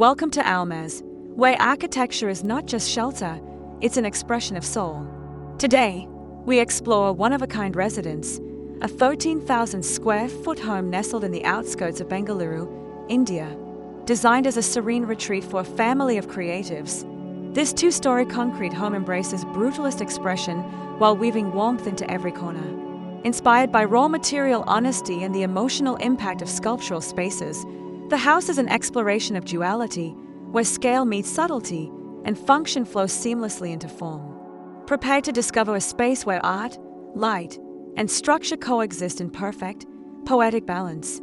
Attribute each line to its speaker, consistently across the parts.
Speaker 1: Welcome to Almaz, where architecture is not just shelter, it's an expression of soul. Today, we explore a one-of-a-kind residence, a 13,000 square foot home nestled in the outskirts of Bengaluru, India. Designed as a serene retreat for a family of creatives, this two-story concrete home embraces brutalist expression while weaving warmth into every corner. Inspired by raw material honesty and the emotional impact of sculptural spaces, the house is an exploration of duality, where scale meets subtlety and function flows seamlessly into form. Prepare to discover a space where art, light, and structure coexist in perfect, poetic balance.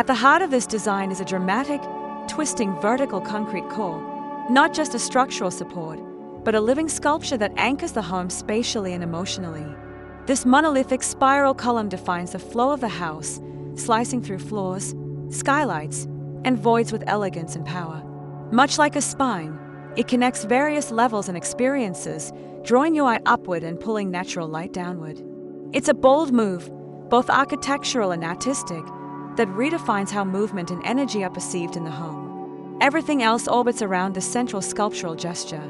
Speaker 1: At the heart of this design is a dramatic, twisting vertical concrete core, not just a structural support, but a living sculpture that anchors the home spatially and emotionally. This monolithic spiral column defines the flow of the house, slicing through floors, skylights, and voids with elegance and power. Much like a spine, it connects various levels and experiences, drawing your eye upward and pulling natural light downward. It's a bold move, both architectural and artistic, that redefines how movement and energy are perceived in the home. Everything else orbits around this central sculptural gesture.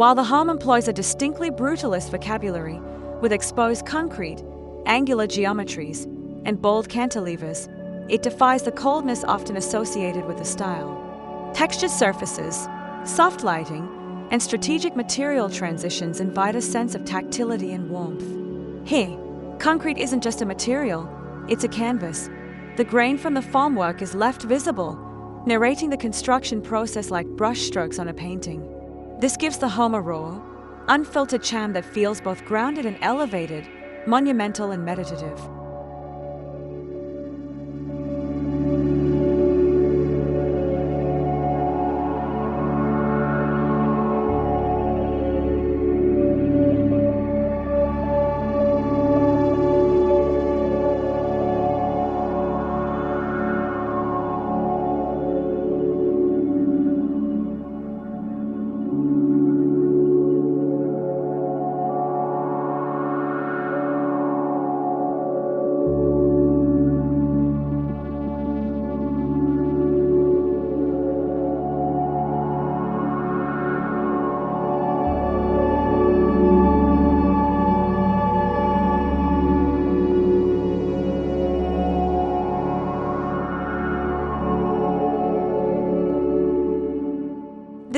Speaker 1: While the home employs a distinctly brutalist vocabulary, with exposed concrete, angular geometries, and bold cantilevers, it defies the coldness often associated with the style. Textured surfaces, soft lighting, and strategic material transitions invite a sense of tactility and warmth. Here, concrete isn't just a material, it's a canvas. The grain from the formwork is left visible, narrating the construction process like brushstrokes on a painting. This gives the home a raw, unfiltered charm that feels both grounded and elevated, monumental and meditative.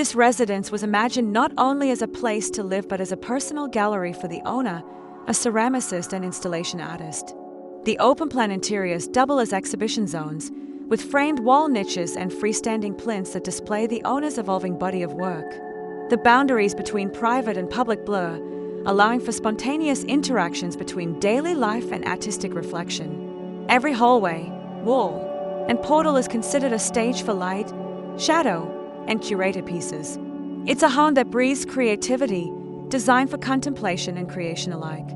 Speaker 1: This residence was imagined not only as a place to live but as a personal gallery for the owner, a ceramicist and installation artist. The open-plan interiors double as exhibition zones, with framed wall niches and freestanding plinths that display the owner's evolving body of work. The boundaries between private and public blur, allowing for spontaneous interactions between daily life and artistic reflection. Every hallway, wall, and portal is considered a stage for light, shadow, and curated pieces. It's a home that breathes creativity, designed for contemplation and creation alike.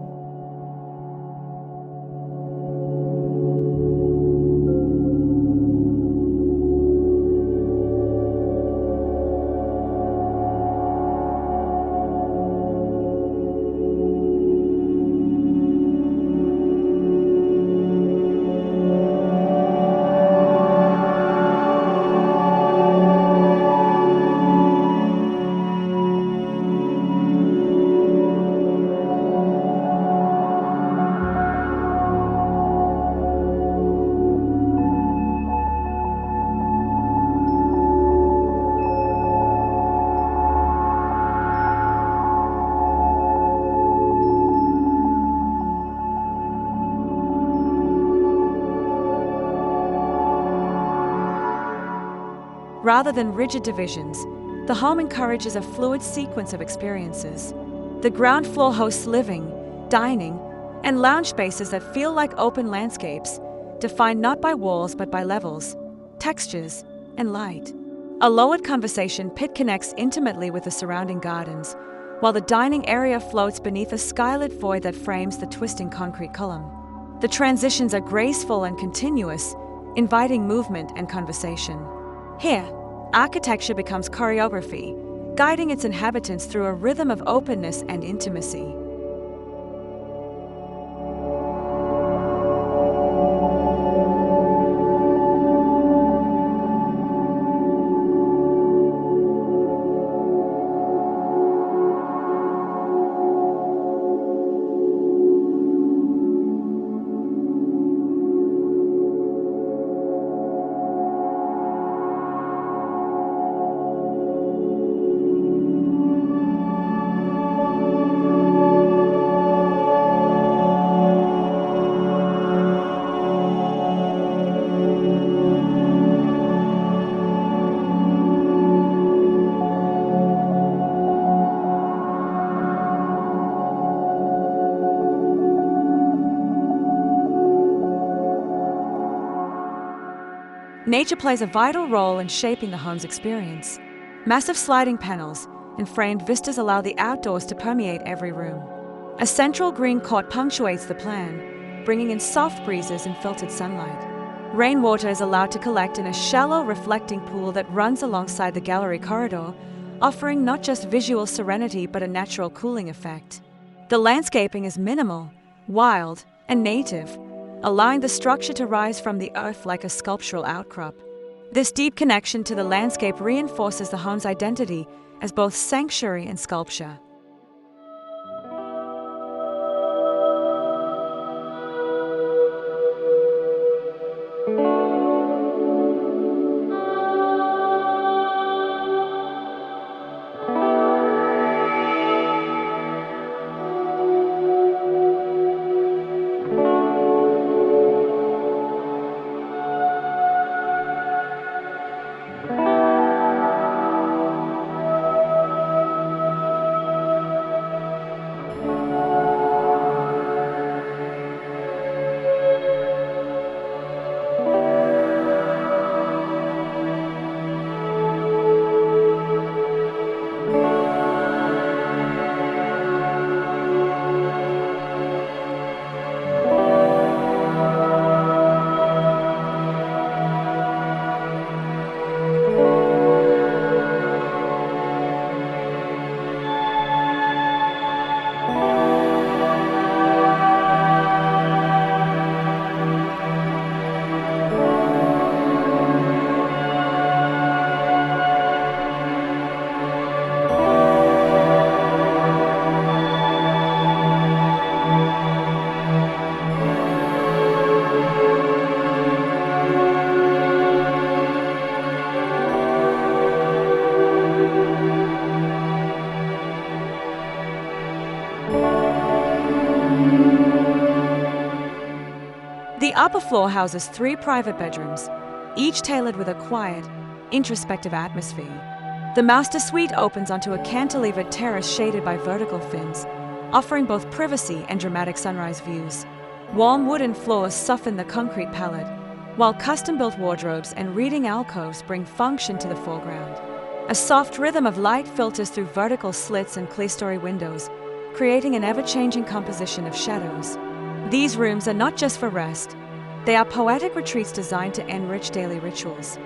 Speaker 1: Rather than rigid divisions, the home encourages a fluid sequence of experiences. The ground floor hosts living, dining, and lounge spaces that feel like open landscapes, defined not by walls but by levels, textures, and light. A lowered conversation pit connects intimately with the surrounding gardens, while the dining area floats beneath a skylit void that frames the twisting concrete column. The transitions are graceful and continuous, inviting movement and conversation. Here, architecture becomes choreography, guiding its inhabitants through a rhythm of openness and intimacy. Nature plays a vital role in shaping the home's experience. Massive sliding panels and framed vistas allow the outdoors to permeate every room. A central green court punctuates the plan, bringing in soft breezes and filtered sunlight. Rainwater is allowed to collect in a shallow, reflecting pool that runs alongside the gallery corridor, offering not just visual serenity but a natural cooling effect. The landscaping is minimal, wild, and native, allowing the structure to rise from the earth like a sculptural outcrop. This deep connection to the landscape reinforces the home's identity as both sanctuary and sculpture. The upper floor houses 3 private bedrooms, each tailored with a quiet, introspective atmosphere. The master suite opens onto a cantilevered terrace shaded by vertical fins, offering both privacy and dramatic sunrise views. Warm wooden floors soften the concrete palette, while custom-built wardrobes and reading alcoves bring function to the foreground. A soft rhythm of light filters through vertical slits and clerestory windows, creating an ever-changing composition of shadows. These rooms are not just for rest, they are poetic retreats designed to enrich daily rituals.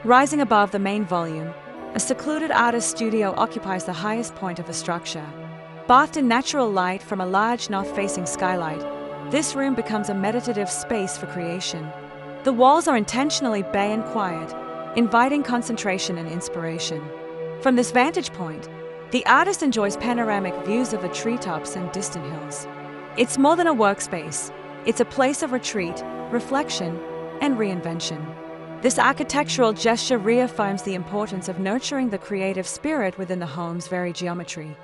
Speaker 1: Rising above the main volume, a secluded artist's studio occupies the highest point of the structure. Bathed in natural light from a large north-facing skylight, this room becomes a meditative space for creation. The walls are intentionally bay and quiet, inviting concentration and inspiration. From this vantage point, the artist enjoys panoramic views of the treetops and distant hills. It's more than a workspace. It's a place of retreat, reflection, and reinvention. This architectural gesture reaffirms the importance of nurturing the creative spirit within the home's very geometry.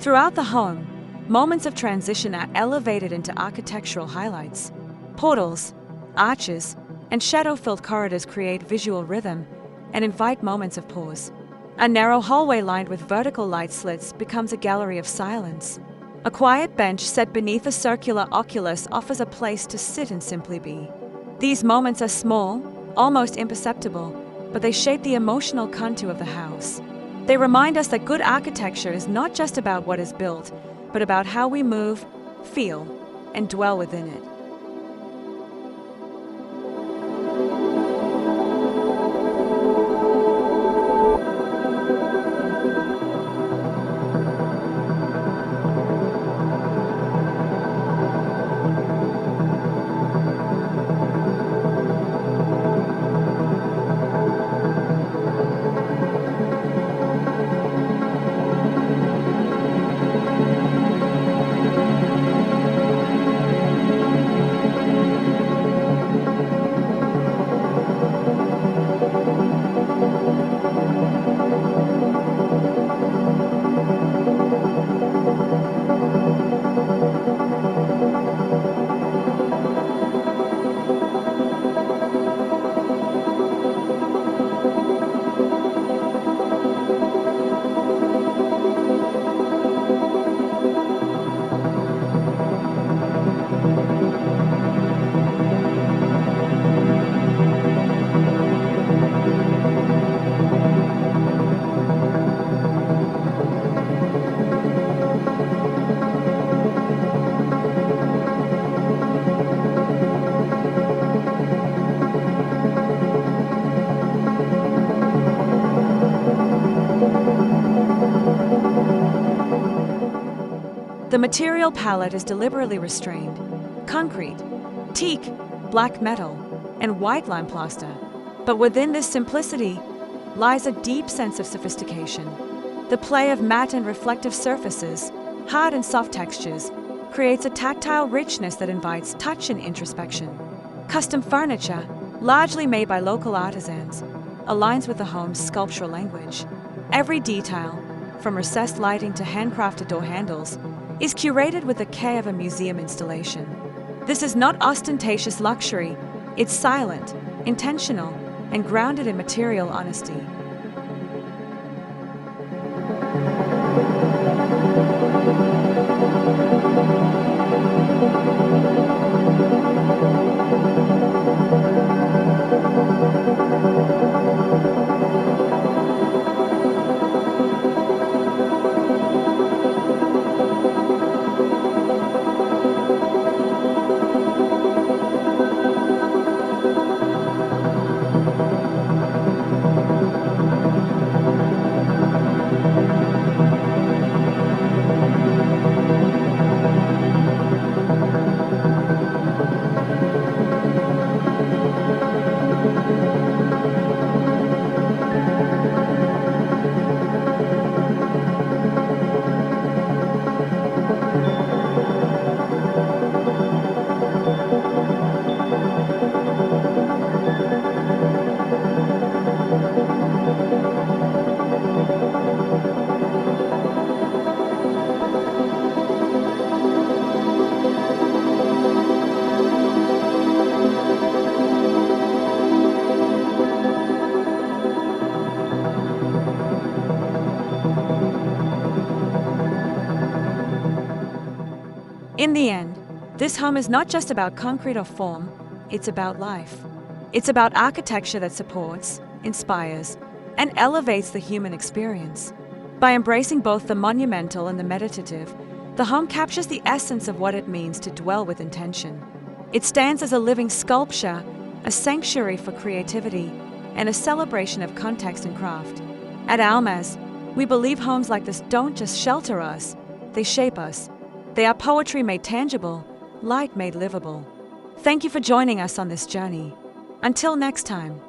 Speaker 1: Throughout the home, moments of transition are elevated into architectural highlights. Portals, arches, and shadow-filled corridors create visual rhythm and invite moments of pause. A narrow hallway lined with vertical light slits becomes a gallery of silence. A quiet bench set beneath a circular oculus offers a place to sit and simply be. These moments are small, almost imperceptible, but they shape the emotional contour of the house. They remind us that good architecture is not just about what is built, but about how we move, feel, and dwell within it. The material palette is deliberately restrained. Concrete, teak, black metal, and white lime plaster. But within this simplicity lies a deep sense of sophistication. The play of matte and reflective surfaces, hard and soft textures, creates a tactile richness that invites touch and introspection. Custom furniture, largely made by local artisans, aligns with the home's sculptural language. Every detail, from recessed lighting to handcrafted door handles, is curated with the care of a museum installation. This is not ostentatious luxury, it's silent, intentional, and grounded in material honesty. In the end, this home is not just about concrete or form, it's about life. It's about architecture that supports, inspires, and elevates the human experience. By embracing both the monumental and the meditative, the home captures the essence of what it means to dwell with intention. It stands as a living sculpture, a sanctuary for creativity, and a celebration of context and craft. At Almaz, we believe homes like this don't just shelter us, they shape us. They are poetry made tangible, light made livable. Thank you for joining us on this journey. Until next time.